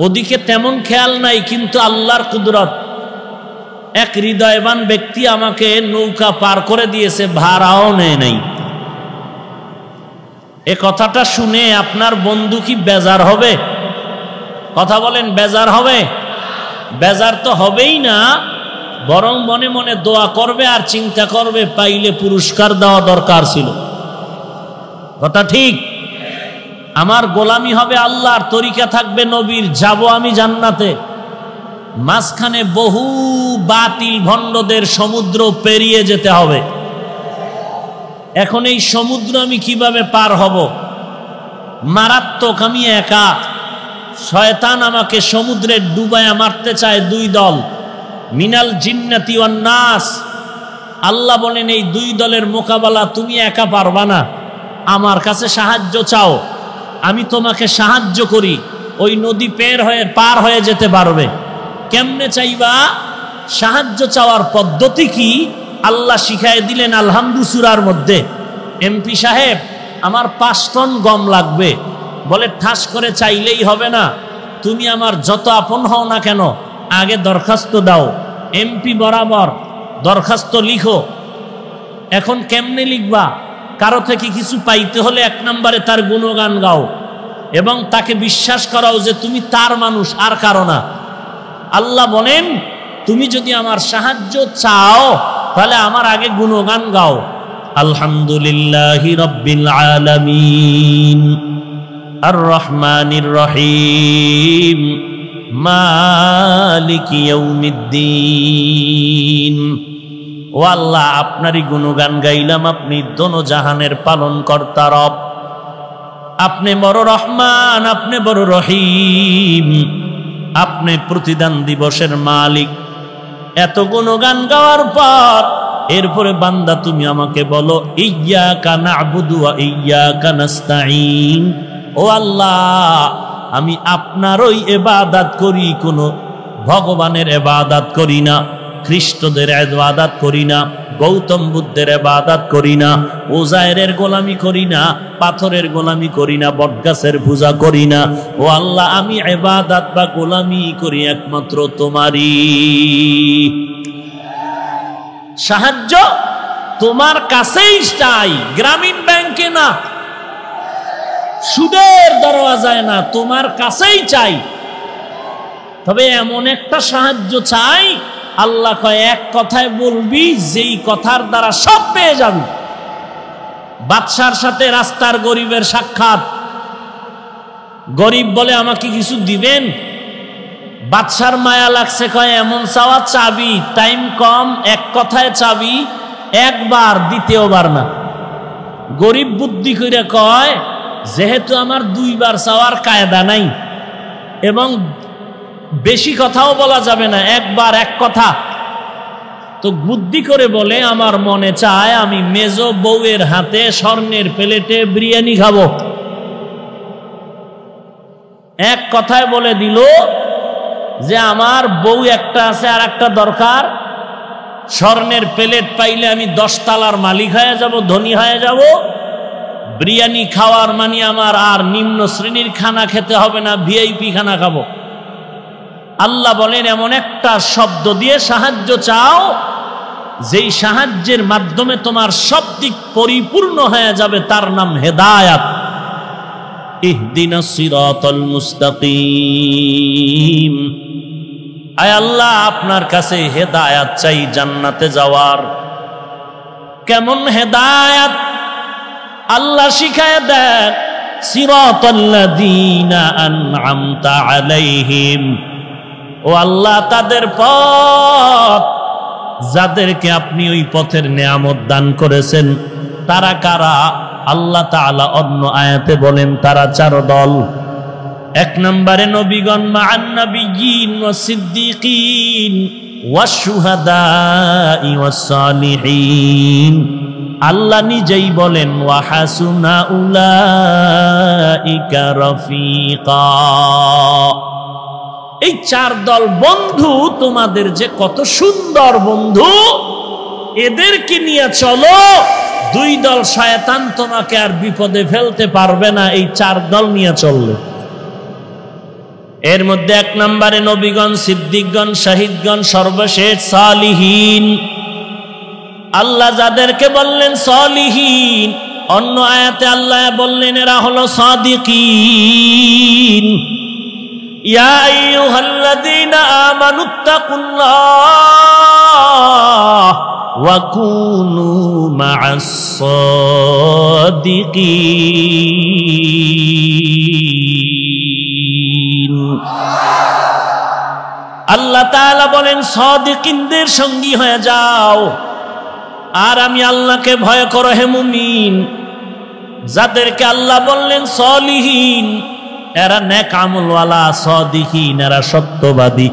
ওদিকে তেমন খেয়াল নাই, কিন্তু আল্লাহর কুদরত, এক হৃদয়বান ব্যক্তি আমাকে নৌকা পার করে দিয়েছে, ভাড়াও নেয় নাই। এ কথাটা শুনে আপনার বন্ধু কি বেজার হবে? কথা বলেন, বেজার হবে? বেজার তো হবেই না, বরং মনে মনে দোয়া করবে আর চিন্তা করবে পাইলে পুরস্কার দেওয়া দরকার ছিল। কথা ঠিক? আমার গোলামি হবে আল্লাহর, তরিকা থাকবে নবীর, যাব আমি জান্নাতে। মাঝখানে বহু বাতিল ভণ্ডদের সমুদ্র পেরিয়ে যেতে হবে। এখন এই সমুদ্র আমি কিভাবে পার হব? মারাত্মক, আমি একা। শয়তান আমাকে সমুদ্রে ডুবায়া মারতে চায়, দুই দল, মিনাল জিন্নাতি ওয়ান নাস। আল্লাহ বলেন এই দুই দলের মোকাবেলা তুমি একা পারবা না, আমার কাছে সাহায্য চাও, আমি তোমাকে সাহায্য করি, ওই নদী পার হয়ে যেতে পারবে। কেমনে চাইবা? সাহায্য চাওয়ার পদ্ধতি কি আল্লাহ শিখায় দিলেন আলহামদু সূরার মধ্যে। এমপি সাহেব, আমার 5 টন গম লাগবে। বলে ঠাস করে চাইলেই হবে না, তুমি আমার যত আপন হও না কেন আগে দরখাস্ত দাও, এমপি বরাবর দরখাস্ত লিখো। এখন কেমনে লিখবা? কারো থেকে কিছু পাইতে হলে 1 নম্বরে তার গুণগান গাও এবং তাকে বিশ্বাস করাও যে তুমি তার মানুষ, আর কারো না। আল্লাহ বলেন তুমি যদি আমার সাহায্য চাও তাহলে আমার আগে গুণগান গাও, আলহামদুলিল্লাহি রাব্বিল আলামিন আর রহমানির রহিম মালিকি ইয়াউমিদ্দিন। ও আল্লাহ, আপনারই গুণগান গাইলাম, আপনি দোনো জাহানের পালন কর্তা রব, আপনি বড় রহমান, আপনি বড় রহিম, আপনি প্রতিদান দিবসের মালিক। এত গুণগান গাওয়ার পর এরপরে বান্দা তুমি আমাকে বলো ইয়্যাকা না'বুদু ওয়া ইয়্যাকা নাস্তাঈন। ও আল্লাহ, আমি আপনারই ইবাদত করি, কোনো ভগবানের ইবাদত করি না, খ্রিস্টদের ইবাদত করি না, গৌতম বুদ্ধের ইবাদত করি না, ওজায়েরের গোলামি করি না, পাথরের গোলামি করি না, বটগাছের পূজা করি না। ও আল্লাহ, আমি ইবাদত বা গোলামি করি একমাত্র তোমারই। সাহায্য তোমার কাছেই চাই, গ্রামীণ ব্যাংকে না, সুদের দরওয়াজায় না, তোমার কাছেই চাই। তবে এমন একটা সাহায্য চাই, আল্লাহ কয় এক কথায় বলবি যেই কথার দ্বারা সব পেয়ে যাবি। বাদশার সাথে রাস্তার গরিবের সাক্ষাৎ, গরিব বলে আমাকে কিছু দিবেন? বাদশার মায়া লাগছে, কয় এমন চাওয়া চাবি, টাইম কম, এক কথায় চাবি, একবার, দ্বিতীয়বার না। গরিব বুদ্ধি করে কয় যেহেতু আমার 2 বার চাওয়ার কায়দা নাই এবং বেশি কথাও বলা যাবে না, একবার এক কথা, তো বুদ্ধি করে বলে আমার মনে চায় আমি মেজো বউয়ের হাতে স্বর্ণের প্লেটে বিরিয়ানি খাবো। এক কথায় বলে দিল যে আমার বউ একটা আছে আর একটা দরকার, স্বর্ণের প্লেট পাইলে আমি 10 তলার মালিক হয়ে যাব, ধনী হয়ে যাব। বিরিয়ানি খাওয়ার মানে আমার আর নিম্ন শ্রেণীর খানা খেতে হবে না, ভিআইপি খানা খাবো। আল্লাহ বলেন এমন একটা শব্দ দিয়ে সাহায্য চাও যেই সাহায্যের মাধ্যমে তোমার সব দিক পরিপূর্ণ হয়ে যাবে, তার নাম হেদায়াত। ইহদিনাস সিরাতাল মুস্তাকিম। আয় আল্লাহ, আপনার কাছে হেদায়াত চাই জান্নাতে যাওয়ার। কেমন হেদায়াত? আল্লাহ শিখায় দেন সিরাতাল্লাযীনা আন'আমতা আলাইহিম। ও আল্লাহ, তাদের পথ যাদেরকে আপনি ওই পথের নেয়ামত দান করেছেন, তারা কারা? আল্লাহ তাআলা অন্য আয়াতে বলেন তারা 4 দল। 1 নম্বরে নবীগণ, মা'আন নাবিয়্যিন ওয়াস সিদ্দীকিন ওয়াশ শুহাদাই ওয়াস সালিহিন। আল্লাহ নিজেই বলেন ওয়া হাসুনা উলাইকা রাফিকা। এই 4 দল বন্ধু তোমাদের যে কত সুন্দর বন্ধু, এদেরকে নিয়ে চলো। 2 দল শয়তান তোমাকে আর বিপদে ফেলতে পারবে না, এই 4 দল নিয়ে চললে। এর মধ্যে 1 নম্বরে নবীগণ, সিদ্দিকগণ, শহীদগণ, সর্বশেষ সালিহীন। আল্লাহ যাদেরকে বললেন সালিহীন, অন্য আয়াতে আল্লাহ বললেন এরা হলো সাদিকিন। ইয়া আইয়ুহাল্লাযীনা আমানুত্তাকুল্লাহ ওয়া কুনু মা'আস সাদিকিন। আল্লাহ তাআলা বলেন সাদিকিনদের সঙ্গী হয়ে যাও। আর আমি আল্লাহকে ভয় করো হে মুমিন। যাদেরকে আল্লাহ বললেন সালিহীন, এরা নেক আমলওয়ালা, সাদিকিন, এরা সত্যবাদী।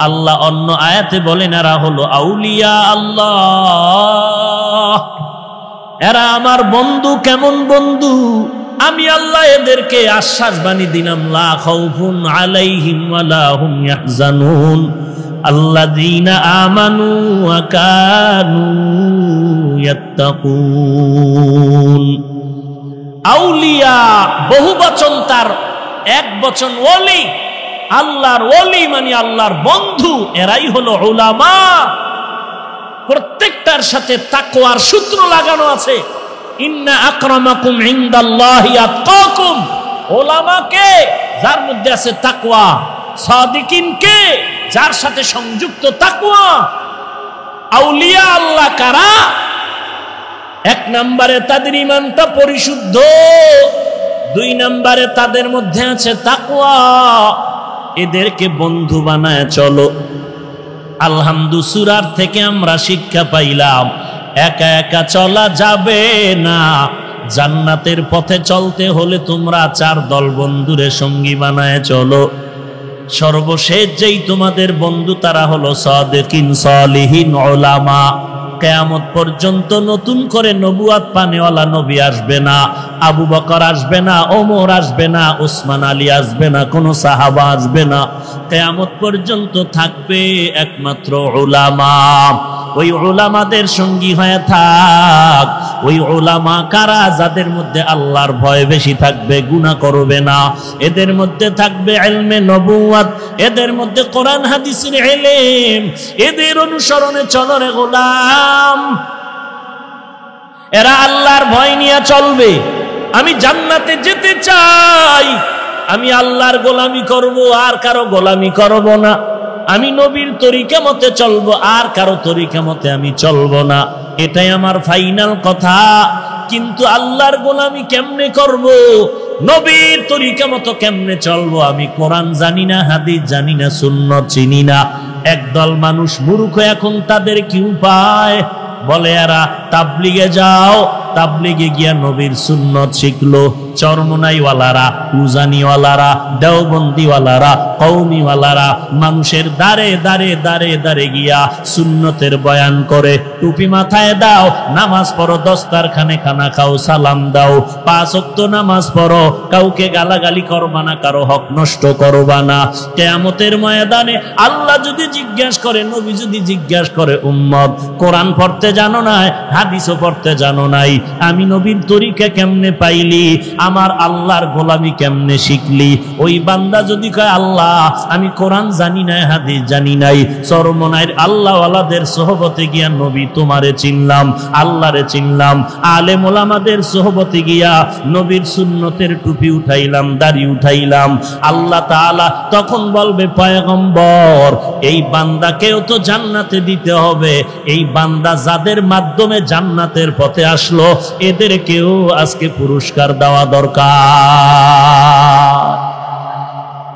আল্লাহ অন্য আয়াতে বলেন এরা হলো আউলিয়া আল্লাহ, এরা আমার বন্ধু। কেমন বন্ধু? আমি আল্লাহ এদেরকে আশ্বাস বাণী দিলাম, লা খাউফুন আলাইহিম ওয়ালা হুম ইয়াহজানুন আল্লাযীনা আমানু ওয়া কানু ইয়াত্তাকুন। আউলিয়া বহু বচন, তার এক বচন ওলি। আল্লাহর ওলি মানে আল্লাহর বন্ধু, এরাই হলো উলামা। প্রত্যেকটার সাথে তাকওয়ার সূত্র লাগানো আছে। ইন্না আকরামাকুম ইনদাল্লাহি আতকাকুম। উলামা কে? যার মধ্যে আছে তাকওয়া। সাদিকিন কে? যার সাথে সংযুক্ত তাকওয়া। আউলিয়া আল্লাহ কারা? 1 নম্বরে তাদের ঈমানটা পরিশুদ্ধ, 2 নম্বরে তাদের মধ্যে আছে তাকওয়া। এদেরকে বন্ধু বানায় চলো। আলহামদুলিল্লাহ সূরার থেকে আমরা শিক্ষা পাইলাম একা একা চলা যাবে না। জান্নাতের পথে চলতে হলে তোমরা 4 দল বন্ধুরে সঙ্গী বানায় চলো। সর্বশেষ যেই তোমাদের বন্ধু তারা হলো সাদিকিন, সালিহিন, উলামা। কিয়ামত পর্যন্ত নতুন করে নবুয়াত পানেওয়ালা নবী আসবে না। আবু বকর আসবে না, ওমর আসবে না, উসমান আলী আসবে না, কোনো সাহাবা আসবে না। কিয়ামত পর্যন্ত থাকবে একমাত্র উলামা। ওই উলামাদের সঙ্গী হয়ে থাক। ওই উলামা কারা? যাদের মধ্যে আল্লাহর ভয় বেশি থাকবে, গুনাহ করবে না। এদের মধ্যে থাকবে ইলমে নবুওয়াত, এদের মধ্যে কোরআন হাদিসের ইলম। এদের অনুসরণে চলো রে গোলাম। এরা আল্লাহর ভয় নিয়ে চলবে। আমি জান্নাতে যেতে চাই, আমি আল্লাহর গোলামি করব, আর কারো গোলামি করব না। আমি নবীর তরিকা মতে চলবো, আর কারো তরিকা মতে আমি চলবো না। এটাই আমার ফাইনাল কথা। কিন্তু আল্লাহর গোলামি কেমনে করব? নবীর তরিকা মতো কেমনে চলবো? আমি কোরআন জানি না, হাদিস জানি না, সুন্নাত চিনি না। একদল মানুষ মূর্খ, এখন তাদের কি উপায়? বলে এরা তাবলিগে যাও। তাবলিগে গিয়া নবীর সুন্নত শিখলো। চরমনাইওয়ালারা, উজানিওয়ালারা, দেওবন্দিওয়ালারা, কওমিওয়ালারা মানুষের দাঁড়ে দাঁড়ে দাঁড়ে দাঁড়ে গিয়া সুন্নতের বয়ান করে। টুপি মাথায় দাও, নামাজ পড়ো, দস্তারখানে খানা খাও, সালাম দাও, 5 ওয়াক্ত নামাজ পড়ো, কাউকে গালাগালি করবা না, কারো হক নষ্ট করবা না। কিয়ামতের ময়দানে আল্লাহ যদি জিজ্ঞাসা করে, নবী যদি জিজ্ঞাসা করে, উম্মত কোরআন পড়তে জানো না, হাদিসও পড়তে জানো নাই, আমি নবীর তরিকা কেমনে পাইলি, আমার আল্লাহর গোলামি কেমনে শিখলি? ওই বান্দা যদি কয়, আল্লাহ আমি কোরআন জানি না, হাদিস জানি নাই, চরমনাইর আল্লাহওয়ালাদের সোহবতে গিয়া নবী তোমারে চিনলাম, আল্লাহরে চিনলাম, আলেম ওলামাদের সোহবতে গিয়া নবীর সুন্নতের টুপি উঠাইলাম, দাড়ি উঠাইলাম। আল্লাহ তাআলা তখন বলবে, পয়গম্বর এই বান্দাকেও তো জান্নাতে দিতে হবে। এই বান্দা যাদের মাধ্যমে জান্নাতের পথে আসলো, এদেরকেও আজকে পুরস্কার দেওয়া দরকার।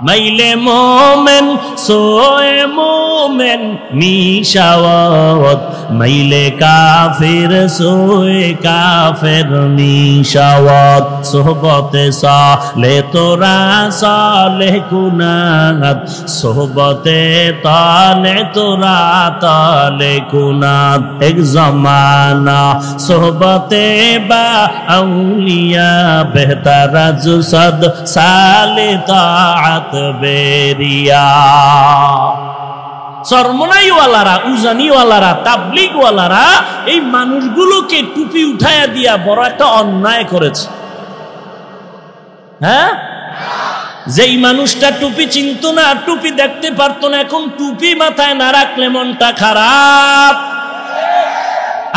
মাইলে মোমেন সোয়ে মোমেন মিশাওয়াত, মাইলে কাফির সোয়ে কাফের মিশাওয়াত। সোহবতে সালে তোরা সালে কুনাত, সোহবতে তালে তোরা তালে কুনাত। এক জমানা সোহবতে বা আউলিয়া বেহতার জুসদ সালে তাআত বেরিয়া। চরমনাইওয়ালারা, উজানিওয়ালারা, তাবলিগওয়ালারা এই মানুষগুলোকে টুপি উঠাইয়া দিয়া বড় একটা অন্যায় করেছে। হ্যাঁ, যেই মানুষটা টুপি চিনতো না, টুপি দেখতে পারতো না, এখন টুপি মাথায় না রাখলে মনটা খারাপ।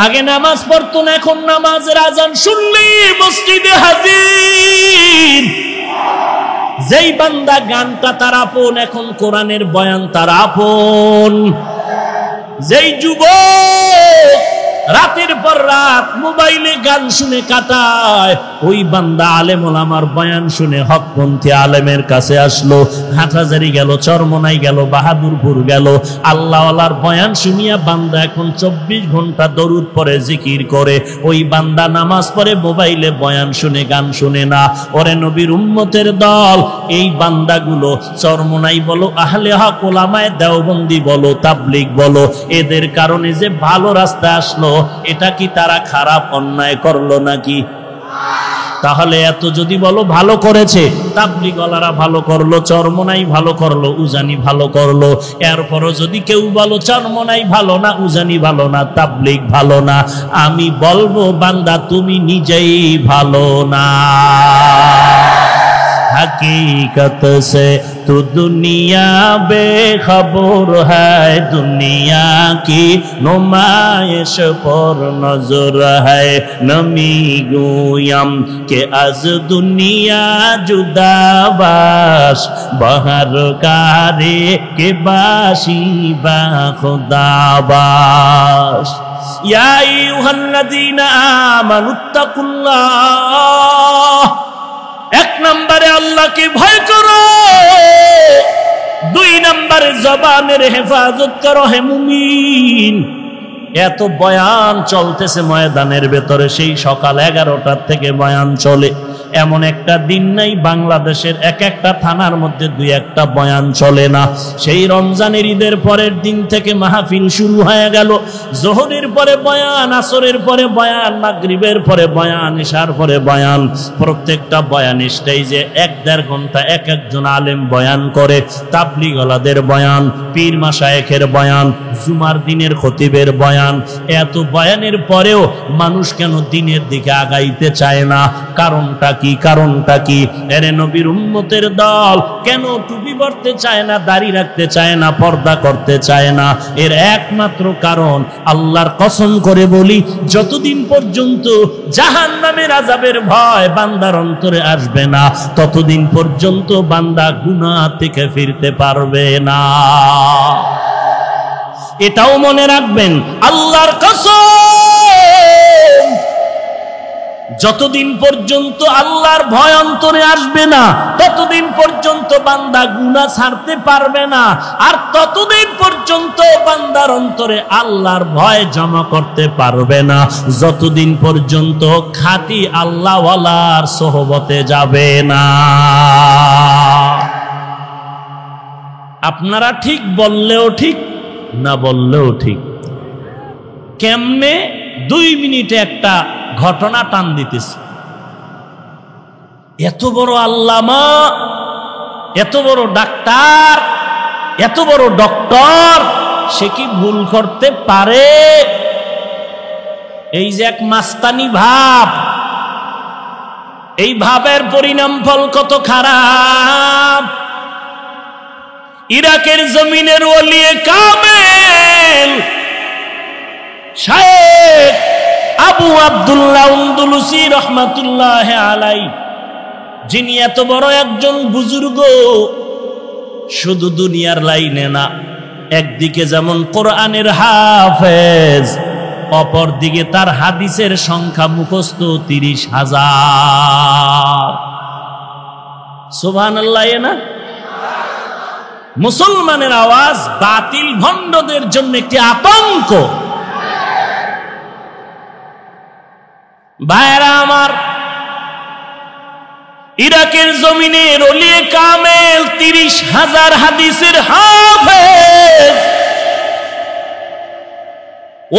আগে নামাজ পড়তো না, এখন নামাজের আজান শুনলি মসজিদে হাজির। যেই বান্দা গানটা তার আপন, এখন কোরআনের বয়ান তার আপন। যেই যুবক রাতের পর রাত মোবাইলে গান শুনে কাটায়, ওই বান্দা আলেম ওলামার বয়ান শুনে হকপন্থী আলেমের কাছে আসলো। হাটহাজারি গেল, চরমনাই গেল, বাহাদুরপুর গেল, আল্লাহওয়ালার বয়ান শুনিয়া বান্দা এখন 24 ঘন্টা দরুদ পড়ে, জিকির করে। ওই বান্দা নামাজ পড়ে, মোবাইলে বয়ান শুনে, গান শুনে না। ওরে নবীর উম্মতের দল, এই বান্দাগুলো চরমনাই বলো, আহলে হক ওলামায়ে দেওবন্দি বলো, তাবলিগ বলো, এদের কারণে যে ভালো রাস্তা আসলো, এটা কি তারা খারাপ অন্যায় করলো নাকি? তাহলে এত যদি বলো ভালো করেছে, তাবলিগওয়ালারা ভালো করলো, চরমনাই ভালো করলো, উজানি ভালো করলো, এরপরও যদি কেউ বলো চরমনাই ভালো না, উজানি ভালো না, তাবলিগ ভালো না, আমি বলবো বান্দা তুমি নিজেই ভালো না। हकीकत से तो दुनिया बेखबर है, दुनिया की नुमाइश पर नजर है। नमी गोयम के आज दुनिया जुदा बाश, बहर कारे के बाशी बा खुदा बाश। या अय्युहल्लज़ीना आमानुत्तकुल्लाह, एक नंबरे अल्लाह की भय करो, 2 नंबरे जबानेर हेफाजत करो हे मुमिन। এত বয়ান চলতেছে ময়দানের ভেতরে, সেই সকাল 11টার থেকে বয়ান চলে। এমন একটা দিন নাই বাংলাদেশের এক একটা থানার মধ্যে 2-1টা বয়ান চলে না। সেই রমজানের ঈদের পরের দিন থেকে মাহফিল শুরু হয়ে গেল। জোহরের পরে বয়ান, আসরের পরে বয়ান, মাগরিবের পরে বয়ান, ইশার পরে বয়ান। প্রত্যেকটা বয়ান স্টেজে 1-1.5 ঘন্টা এক একজন আলেম বয়ান করে। তাবলিগওয়ালাদের বয়ান, পীর মাশায়েখের বয়ান, জুমার দিনের খতিবের বয়ান। এত বয়ানের পরেও মানুষ কেন দিনের দিকে আগাইতে চায় না? কারণটা কি? কারণটা কি? এরে নবীর উম্মতের দল, কেন টুপি পরতে চায় না, দাড়ি রাখতে চায় না, পর্দা করতে চায় না? এর একমাত্র কারণ, আল্লাহর কসম করে বলি, যতদিন পর্যন্ত জাহান্নামের আযাবের ভয় বান্দার অন্তরে আসবে না, ততদিন পর্যন্ত বান্দা গুনাহ থেকে ফিরতে পারবে না। এটাও মনে রাখবেন, আল্লাহর কসম, যতদিন পর্যন্ত আল্লাহর ভয় অন্তরে আসবে না, ততদিন পর্যন্ত বান্দা গুনাহ ছাড়তে পারবে না। আর ততদিন পর্যন্ত বান্দার অন্তরে আল্লাহর ভয় জমা করতে পারবে না, যতদিন পর্যন্ত খাঁটি আল্লাহওয়ালার সোহবতে যাবে না। আপনারা ঠিক বললেও ঠিক, না বললেও ঠিক। কেমনে? 2 মিনিটে একটা ঘটনা টান দিতেছে। এত বড় আল্লামা, এত বড় ডাক্তার, এত বড় ডক্টর, সে কি ভুল করতে পারে? এই যে এক মাস্তানি ভাব, এই ভাবের পরিণাম ফল কত খারাপ। ইরাকের জমিনের ওলিয়ে কামেল শায়েখ আবু আব্দুল্লাহ আন্দলুসি রহমাতুল্লাহ আলাইহি, যিনি এত বড় একজন বুজুর্গ, শুধু দুনিয়ার লাইনে না, একদিকে যেমন কোরআনের হাফেজ, অপর দিকে তার হাদিসের সংখ্যা মুখস্থ 30,000। সুবহানাল্লাহ। না, মুসলমানের আওয়াজ বাতিল ভণ্ডদের জন্য একটি আতঙ্ক। ভাইরা আমার, ইরাকের জমিনের ওলিয়ে কামেল 30,000 হাদিসের হাফেজ,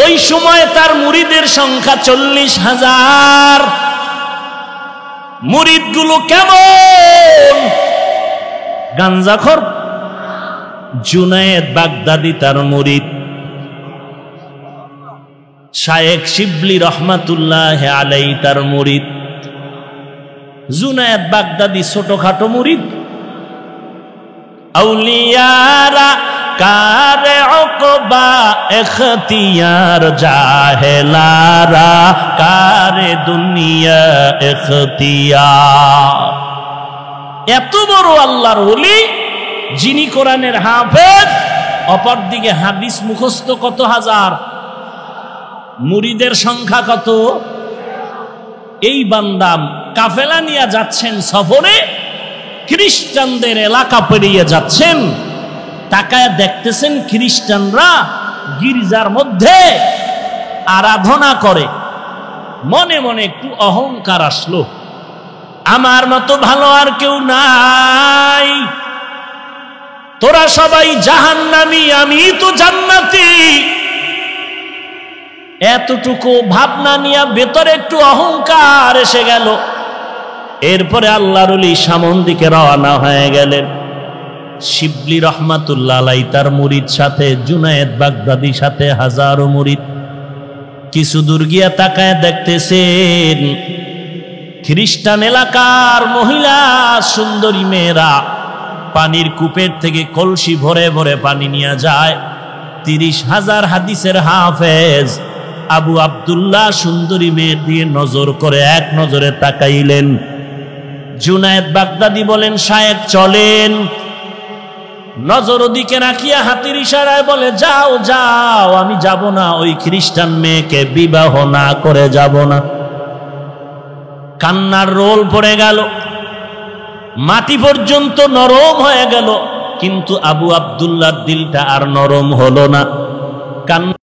ওই সময় তার মুরিদের সংখ্যা 40,000। মুরিদগুলো কেমন? গাঞ্জাখোর। জুনায়েদ বাগদাদি তার মুরিদ, শায়েখ শিবলি রহমাতুল্লাহ আলাইহি তার মুরিদ। জুনায়েদ বাগদাদি ছোটখাটো মুরিদ, আউলিয়ারা কারে উকবা ইখতিয়ার, জাহেলারা কারে দুনিয়া ইখতিয়ার। এত বড় আল্লাহর ওলি যিনি কোরআনের হাফেজ, অপরদিকে হাদিস মুখস্থ কত হাজার, মুরিদের সংখ্যা কত। এই বান্দা কাফেলা নিয়ে যাচ্ছেন সফরে, খ্রিস্টানদের এলাকা পেরিয়ে যাচ্ছেন, তাকায় দেখতেছেন খ্রিস্টানরা গির্জার মধ্যে আরাধনা করে। মনে মনে একটু অহংকার আসলো, আমার মতো ভালো আর কেউ নাই, তোরা সবাই জাহান্নামী, আমি তো জান্নাতি। এতটুকু ভাবনা নিয়ে ভেতরে একটু অহংকার এসে গেল। এরপরে আল্লাহর ওলি সামন দিকে রওনা হয়ে গেলেন। শিবলি রহমাতুল্লাহ আলাইহি তার মুরিদ সাথে, জুনায়েদ বাগদাদি সাথে, হাজারো মুরিদ। কিছু দূর গিয়া তাকায় দেখতেছেন খ্রিস্টান এলাকার মহিলা সুন্দরী মেয়েরা পানির কূপের থেকে কলসি ভরে ভরে পানি নিয়ে যায়। 30,000 হাদিসের হাফেজ আবু আব্দুল্লাহ সুন্দরী মেয়ের দিয়ে নজর করে এক নজরে তাকাইলেন। জুনায়েদ বাগদাদি বলেন, শায়েখ চলেন। নজর ওদিকে রাখিয়া হাতের ইশারায় বলে, যাও যাও, আমি যাব না, ওই খ্রিস্টান মেয়েকে বিবাহ না করে যাব না। কান্নার রোল পড়ে গেল, মাটি পর্যন্ত নরম হয়ে গেল, কিন্তু আবু আব্দুল্লাহর দিলটা আর নরম হলো না। কান্না